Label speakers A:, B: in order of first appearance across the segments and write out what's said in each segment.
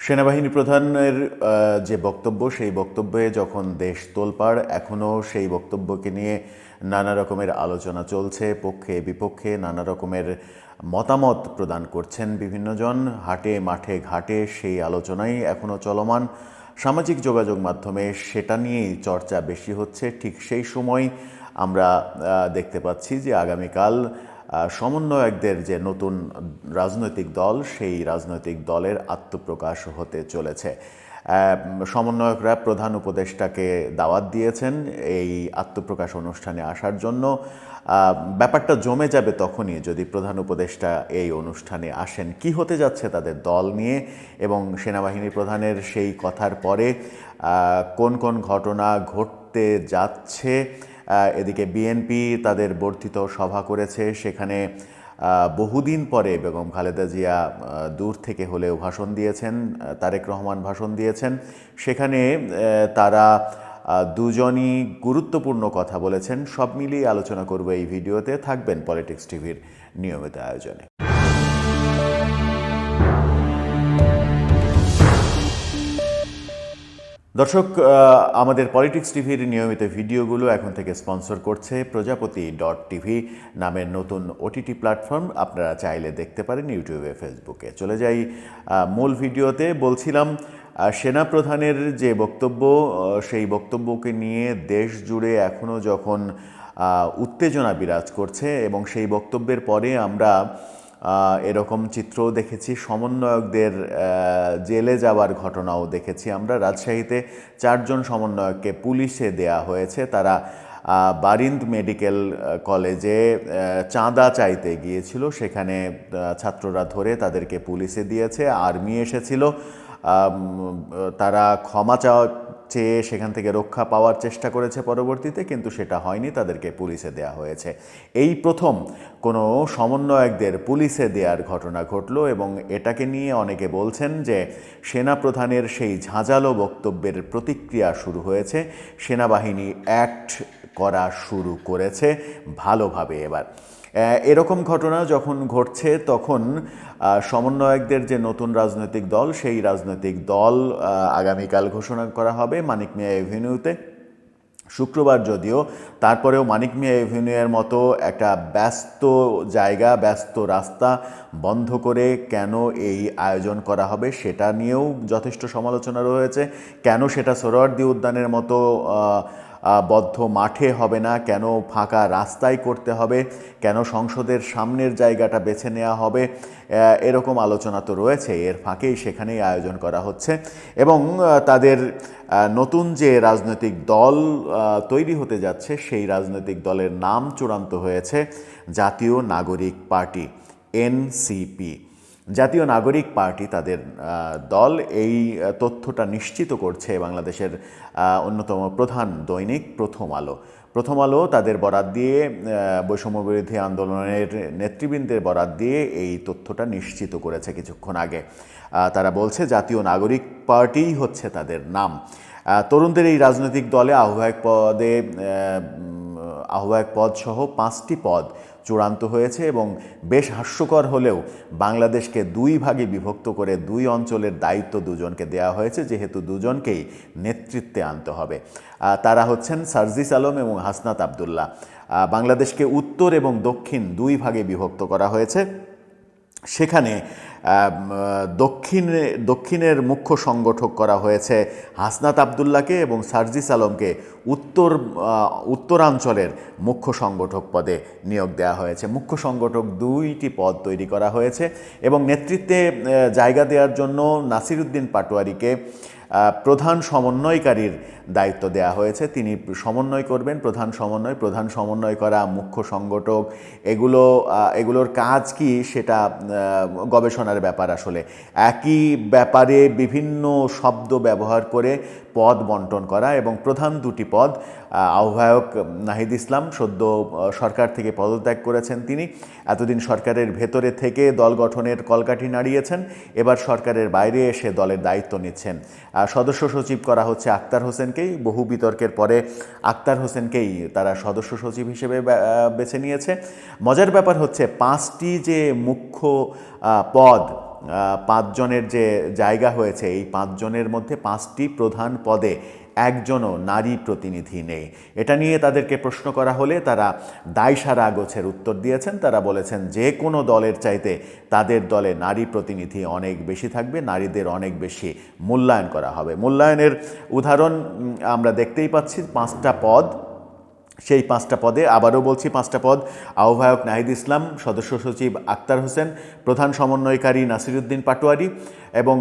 A: সেনাবাহিনী প্রধানের যে বক্তব্য, সেই বক্তব্যে যখন দেশ তোলপাড়, এখনও সেই বক্তব্যকে নিয়ে নানা রকমের আলোচনা চলছে। পক্ষে বিপক্ষে নানা রকমের মতামত প্রদান করছেন বিভিন্নজন। হাটে মাঠে ঘাটে সেই আলোচনাই এখনও চলমান। সামাজিক যোগাযোগ মাধ্যমে সেটা নিয়েই চর্চা বেশি হচ্ছে। ঠিক সেই সময় আমরা দেখতে পাচ্ছি যে আগামীকাল সমন্বয়কদের যে নতুন রাজনৈতিক দল, সেই রাজনৈতিক দলের আত্মপ্রকাশ হতে চলেছে। সমন্বয়করা প্রধান উপদেষ্টাকে দাওয়াত দিয়েছেন এই আত্মপ্রকাশ অনুষ্ঠানে আসার জন্য। ব্যাপারটা জমে যাবে তখনই যদি প্রধান উপদেষ্টা এই অনুষ্ঠানে আসেন। কি হতে যাচ্ছে তাদের দল নিয়ে এবং সেনাবাহিনী প্রধানের সেই কথার পরে কোন কোন ঘটনা ঘটতে যাচ্ছে। এদিকে বিএনপি তাদের বর্ধিত সভা করেছে, সেখানে বহুদিন পরে বেগম খালেদা জিয়া দূর থেকে হলেও ভাষণ দিয়েছেন, তারেক রহমান ভাষণ দিয়েছেন। সেখানে তারা দুজনই গুরুত্বপূর্ণ কথা বলেছেন। সব মিলিয়ে আলোচনা করব এই ভিডিওতে। থাকবেন পলিটিক্স টিভির নিয়মিত আয়োজনে। দর্শক, আমাদের পলিটিক্স টিভির নিয়মিত ভিডিওগুলো এখন থেকে স্পন্সর করছে প্রজাপতি.tv নামের নতুন ওটিটি প্ল্যাটফর্ম। আপনারা চাইলে দেখতে পারেন ইউটিউবে, ফেসবুকে। চলে যাই মূল ভিডিওতে। বলছিলাম, সেনাপ্রধানের যে বক্তব্য, সেই বক্তব্যকে নিয়ে দেশ জুড়ে এখনও যখন উত্তেজনা বিরাজ করছে এবং সেই বক্তব্যের পরে আমরা এরকম চিত্রও দেখেছি, সমন্বয়কদের জেলে যাওয়ার ঘটনাও দেখেছি আমরা। রাজশাহীতে 4 জন সমন্বয়ককে পুলিশে দেয়া হয়েছে। তারা বারিন্দ মেডিকেল কলেজে চাঁদা চাইতে গিয়েছিল, সেখানে ছাত্ররা ধরে তাদেরকে পুলিশে দিয়েছে। আর্মি এসেছিল, তারা ক্ষমা চেয়ে সেখান থেকে রক্ষা পাওয়ার চেষ্টা করেছে পরবর্তীতে, কিন্তু সেটা হয়নি, তাদেরকে পুলিশে দেয়া হয়েছে। এই প্রথম কোনো সমন্বয়কদের পুলিশে দেওয়ার ঘটনা ঘটলো এবং এটাকে নিয়ে অনেকে বলছেন যে সেনাপ্রধানের সেই ঝাঁঝালো বক্তব্যের প্রতিক্রিয়া শুরু হয়েছে। সেনাবাহিনী অ্যাক্ট করা শুরু করেছে ভালোভাবে এবার। এরকম ঘটনা যখন ঘটছে তখন সমন্বয়কদের যে নতুন রাজনৈতিক দল, সেই রাজনৈতিক দল আগামীকাল ঘোষণা করা হবে মানিক মিয়া এভিনিউতে। শুক্রবার যদিও, তারপরেও মানিক মিয়া এভিনিউয়ের মতো একটা ব্যস্ত জায়গা, ব্যস্ত রাস্তা বন্ধ করে কেন এই আয়োজন করা হবে সেটা নিয়েও যথেষ্ট সমালোচনা রয়েছে। কেন সেটা সোহরাওয়ার্দী উদ্যানের মতো বদ্ধ মাঠে হবে না, কেন ফাঁকা রাস্তায় করতে হবে, কেন সংসদের সামনের জায়গাটা বেছে নেওয়া হবে, এরকম আলোচনা তো রয়েছে। এর ফাঁকেই সেখানেই আয়োজন করা হচ্ছে এবং তাদের নতুন যে রাজনৈতিক দল তৈরি হতে যাচ্ছে, সেই রাজনৈতিক দলের নাম চূড়ান্ত হয়েছে জাতীয় নাগরিক পার্টি, এনসিপি। জাতীয় নাগরিক পার্টি তাদের দল। এই তথ্যটা নিশ্চিত করছে বাংলাদেশের অন্যতম প্রধান দৈনিক প্রথম আলো তাদের বরাত দিয়ে, বৈষম্যবিরোধী আন্দোলনের নেতৃবৃন্দের বরাত দিয়ে এই তথ্যটা নিশ্চিত করেছে কিছুক্ষণ আগে। তারা বলছে জাতীয় নাগরিক পার্টিই হচ্ছে তাদের নাম। তরুণদের এই রাজনৈতিক দলে আহ্বায়ক পদ সহ 5টি পদ চূড়ান্ত হয়েছে এবং বেশ হাস্যকর হলেও বাংলাদেশকে 2 ভাগে বিভক্ত করে 2 অঞ্চলের দায়িত্ব দুজনকে দেওয়া হয়েছে, যেহেতু দুজনকেই নেতৃত্বে আনতে হবে। তারা হচ্ছেন সার্জিস আলম এবং হাসনাত আবদুল্লাহ। বাংলাদেশকে উত্তর এবং দক্ষিণ 2 ভাগে বিভক্ত করা হয়েছে। সেখানে দক্ষিণের মুখ্য সংগঠক করা হয়েছে হাসনাত আবদুল্লাহকে এবং সার্জিস আলমকে উত্তরাঞ্চলের মুখ্য সংগঠক পদে নিয়োগ দেওয়া হয়েছে। মুখ্য সংগঠক 2টি পদ তৈরি করা হয়েছে এবং নেতৃত্বে জায়গা দেওয়ার জন্য নাসিরউদ্দিন পাটোয়ারিকে প্রধান সমন্বয়কারীর দায়িত্ব দেওয়া হয়েছে। তিনি সমন্বয় করবেন, প্রধান সমন্বয় করা, মুখ্য সংগঠক, এগুলোর কাজ কি সেটা গবেষণার ব্যাপার। আসলে একই ব্যাপারে বিভিন্ন শব্দ ব্যবহার করে পদ বন্টন করা এবং প্রধান 2টি পদ, আহ্বায়ক নাহিদ ইসলাম সদ্য সরকার থেকে পদত্যাগ করেছেন। তিনি এতদিন সরকারের ভেতরে থেকে দল গঠনের কলকাঠি নাড়িয়েছেন, এবার সরকারের বাইরে এসে দলের দায়িত্ব নিচ্ছেন। সদস্য সচিব করা হচ্ছে আক্তার হোসেনকেই। বহু বিতর্কের পরে আক্তার হোসেনকেই তারা সদস্য সচিব হিসেবে বেছে নিয়েছে। মজার ব্যাপার হচ্ছে 5টি যে মুখ্য পদ পাঁচজনের যে জায়গা হয়েছে, এই পাঁচজনের মধ্যে 5টি প্রধান পদে একজনও নারী প্রতিনিধি নেই। এটা নিয়ে তাদেরকে প্রশ্ন করা হলে তারা দায়সারা গোছের উত্তর দিয়েছেন। তারা বলেছেন যে কোনো দলের চাইতে তাদের দলে নারী প্রতিনিধি অনেক বেশি থাকবে, নারীদের অনেক বেশি মূল্যায়ন করা হবে। মূল্যায়নের উদাহরণ আমরা দেখতেই পাচ্ছি। 5টা পদ, সেই 5টা পদে, আবারও বলছি 5টা পদ: আহ্বায়ক নাহিদ ইসলাম, সদস্য সচিব আক্তার হোসেন, প্রধান সমন্বয়কারী নাসিরউদ্দিন পাটোয়ারি এবং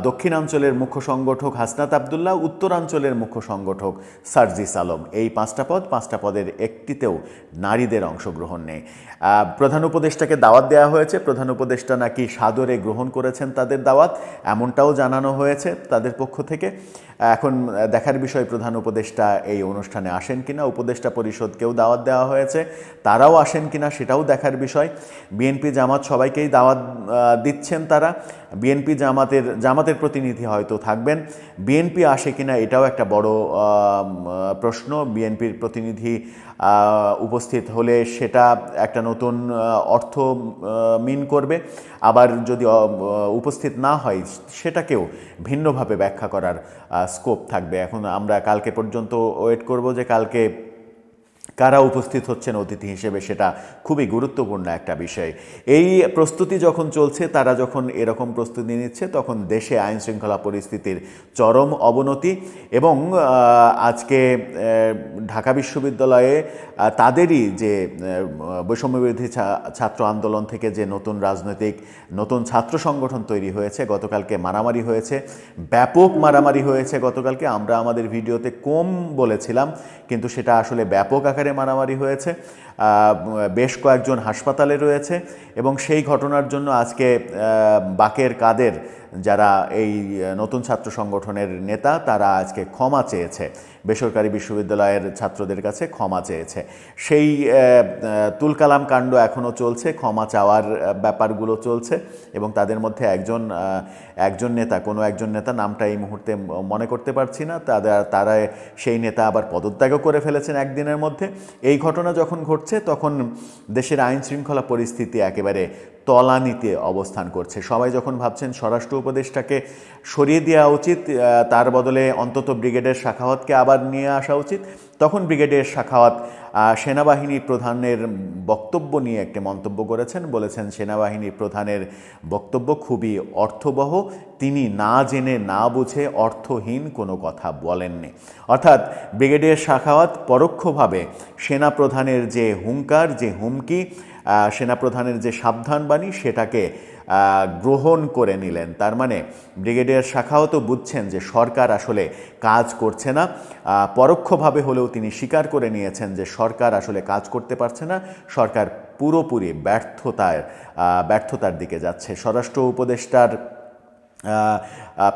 A: দক্ষিণাঞ্চলের মুখ্য সংগঠক হাসনাত আবদুল্লাহ, উত্তরাঞ্চলের মুখ্য সংগঠক সার্জিস আলম। এই 5টা পদ, 5টা পদের একটিতেও নারীদের অংশগ্রহণ নেই। প্রধান উপদেষ্টাকে দাওয়াত দেওয়া হয়েছে, প্রধান উপদেষ্টা নাকি সাদরে গ্রহণ করেছেন তাদের দাওয়াত, এমনটাও জানানো হয়েছে তাদের পক্ষ থেকে। এখন দেখার বিষয় প্রধান উপদেষ্টা এই অনুষ্ঠানে আসেন কিনা। উপদেষ্টা পরিষদকেও দাওয়াত দেওয়া হয়েছে, তারাও আসেন কিনা সেটাও দেখার বিষয়। বিএনপি জামাত সবাইকেই দাওয়াত দিচ্ছেন তারা। বিএনপি জামাতের প্রতিনিধি হয়তো থাকবেন, বিএনপি আসে কিনা এটাও একটা বড় প্রশ্ন। বিএনপির প্রতিনিধি উপস্থিত হলে সেটা একটা নতুন অর্থ মিন করবে, আবার যদি উপস্থিত না হয় সেটাকেও ভিন্নভাবে ব্যাখ্যা করার স্কোপ থাকবে। এখন আমরা কালকে পর্যন্ত ওয়েট করব যে কালকে কারা উপস্থিত হচ্ছেন অতিথি হিসেবে, সেটা খুবই গুরুত্বপূর্ণ একটা বিষয়। এই প্রস্তুতি যখন চলছে, তারা যখন এরকম প্রস্তুতি নিচ্ছে, তখন দেশে আইন শৃঙ্খলা পরিস্থিতির চরম অবনতি এবং আজকে ঢাকা বিশ্ববিদ্যালয়ে তাদেরই যে বৈষম্যবিরোধী ছাত্র আন্দোলন থেকে যে নতুন ছাত্র সংগঠন তৈরি হয়েছে, গতকালকে মারামারি হয়েছে, ব্যাপক মারামারি হয়েছে গতকালকে। আমরা আমাদের ভিডিওতে কম বলেছিলাম, কিন্তু সেটা আসলে ব্যাপক আকারে মারামারি হয়েছে। বেশ কয়েকজন হাসপাতালে রয়েছে এবং সেই ঘটনার জন্য আজকে বাকের কাদের, যারা এই নতুন ছাত্র সংগঠনের নেতা, তারা আজকে ক্ষমা চেয়েছে, বেসরকারি বিশ্ববিদ্যালয়ের ছাত্রদের কাছে ক্ষমা চেয়েছে। সেই তুলকালাম কাণ্ড এখনও চলছে, ক্ষমা চাওয়ার ব্যাপারগুলো চলছে এবং তাদের মধ্যে একজন নেতা, নামটা এই মুহূর্তে মনে করতে পারছি না, তারা সেই নেতা আবার পদত্যাগও করে ফেলেছেন একদিনের মধ্যে। এই ঘটনা যখন ঘটছে, তখন দেশের আইন শৃঙ্খলা পরিস্থিতি একেবারে তলানিতে অবস্থান করছে। সবাই যখন ভাবছেন স্বরাষ্ট্র উপদেষ্টাকে সরিয়ে দেওয়া উচিত, তার বদলে অন্তত ব্রিগেডিয়ার সাখাওয়াতকে আবার নিয়ে আসা উচিত, তখন ব্রিগেডিয়ার সাখাওয়াত সেনাবাহিনী প্রধানের বক্তব্য নিয়ে একটি মন্তব্য করেছেন। বলেছেন সেনাবাহিনী প্রধানের বক্তব্য খুবই অর্থবহ, তিনি না জেনে না বুঝে অর্থহীন কোনো কথা বলেননি। অর্থাৎ ব্রিগেডিয়ার সাখাওয়াত পরোক্ষভাবে সেনাপ্রধানের যে হুঙ্কার, যে হুমকি, সেনাপ্রধানের যে সাবধানবাণী, সেটাকে গ্রহণ করে নিলেন। তার মানে ব্রিগেডিয়ার সাখাওয়াতও বুঝছেন যে সরকার আসলে কাজ করছে না। পরোক্ষভাবে হলেও তিনি স্বীকার করে নিয়েছেন যে সরকার আসলে কাজ করতে পারছে না, সরকার পুরোপুরি ব্যর্থতার দিকে যাচ্ছে। স্বরাষ্ট্র উপদেষ্টার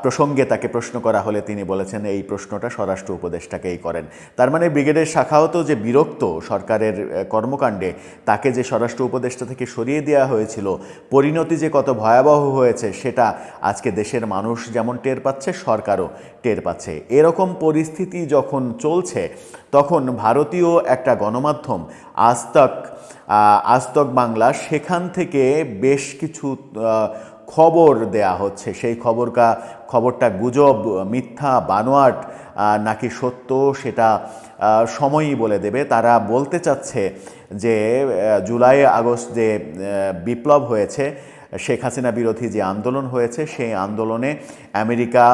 A: প্রসঙ্গে তাকে প্রশ্ন করা হলে তিনি বলেছেন এই প্রশ্নটা স্বরাষ্ট্র উপদেষ্টাকেই করেন। তার মানে ব্রিগেডিয়ার সাখাওয়াতও যে বিরক্ত সরকারের কর্মকাণ্ডে, তাকে যে স্বরাষ্ট্র উপদেষ্টা থেকে সরিয়ে দেওয়া হয়েছিল, পরিণতি যে কত ভয়াবহ হয়েছে সেটা আজকে দেশের মানুষ যেমন টের পাচ্ছে, সরকারও টের পাচ্ছে। এরকম পরিস্থিতি যখন চলছে, তখন ভারতীয় একটা গণমাধ্যম আজ তক বাংলা, সেখান থেকে বেশ কিছু খবর দেয়া হচ্ছে। সেই খবরটা গুজব, মিথ্যা, বানোয়াট নাকি সত্য, সেটা সময়ই বলে দেবে। তারা বলতে চাচ্ছে যে জুলাই আগস্ট যে বিপ্লব হয়েছে, শেখ হাসিনা বিরোধী যে আন্দোলন হয়েছে, সেই আন্দোলনে আমেরিকা,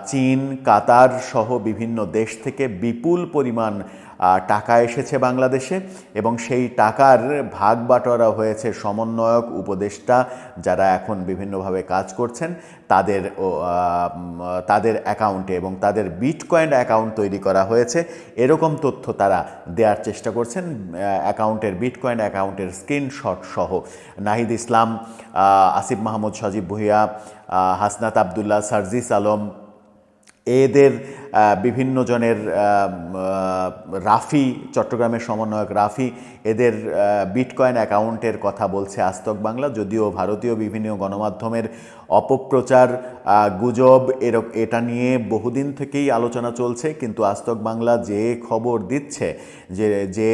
A: চীন, কাতার সহ বিভিন্ন দেশ থেকে বিপুল পরিমাণ টাকা এসেছে বাংলাদেশে এবং সেই টাকার ভাগ বাটোয়ারা হয়েছে সমন্বয়ক, উপদেষ্টা যারা এখন বিভিন্নভাবে কাজ করছেন তাদের অ্যাকাউন্টে, এবং তাদের বিটকয়েন অ্যাকাউন্ট তৈরি করা হয়েছে। এরকম তথ্য তারা দেওয়ার চেষ্টা করছেন, বিটকয়েন অ্যাকাউন্টের স্ক্রিনশট সহ। নাহিদ ইসলাম, আসিফ মাহমুদ সজীব ভুঁইয়া, হাসনাত আবদুল্লাহ, সার্জিস আলম, এদের বিভিন্ন জনের, রাফি, চট্টগ্রামের সমন্বয়ক রাফি, এদের বিটকয়েন অ্যাকাউন্টের কথা বলছে আজ তক বাংলা। যদিও ভারতীয় বিভিন্ন গণমাধ্যমের অপপ্রচার, গুজব, এটা নিয়ে বহুদিন থেকেই আলোচনা চলছে, কিন্তু আজ তক বাংলা যে খবর দিচ্ছে, যে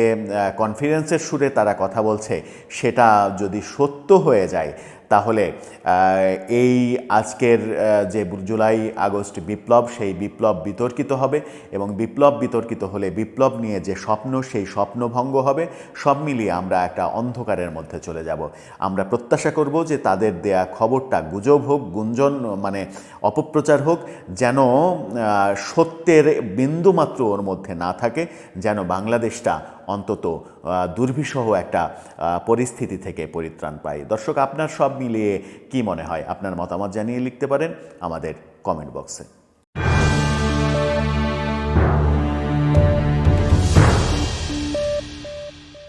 A: কনফিডেন্সের সুরে তারা কথা বলছে, সেটা যদি সত্য হয়ে যায়, তাহলে এই আজকের যে জুলাই আগস্ট বিপ্লব, সেই বিপ্লব বিতর্কিত হবে এবং বিপ্লব বিতর্কিত হলে বিপ্লব নিয়ে যে স্বপ্ন, সেই স্বপ্ন ভঙ্গ হবে। সব মিলিয়ে আমরা একটা অন্ধকারের মধ্যে চলে যাব। আমরা প্রত্যাশা করব যে তাদের দেয়া খবরটা গুজব হোক, গুঞ্জন মানে অপপ্রচার হোক, যেন সত্যের বিন্দুমাত্র ওর মধ্যে না থাকে, যেন বাংলাদেশটা অন্তত দুর্বিষহ একটা পরিস্থিতি থেকে পরিত্রাণ পায়। দর্শক, আপনার সব মিলিয়ে কি মনে হয়? আপনার মতামত জানিয়ে লিখতে পারেন আমাদের কমেন্ট বক্সে।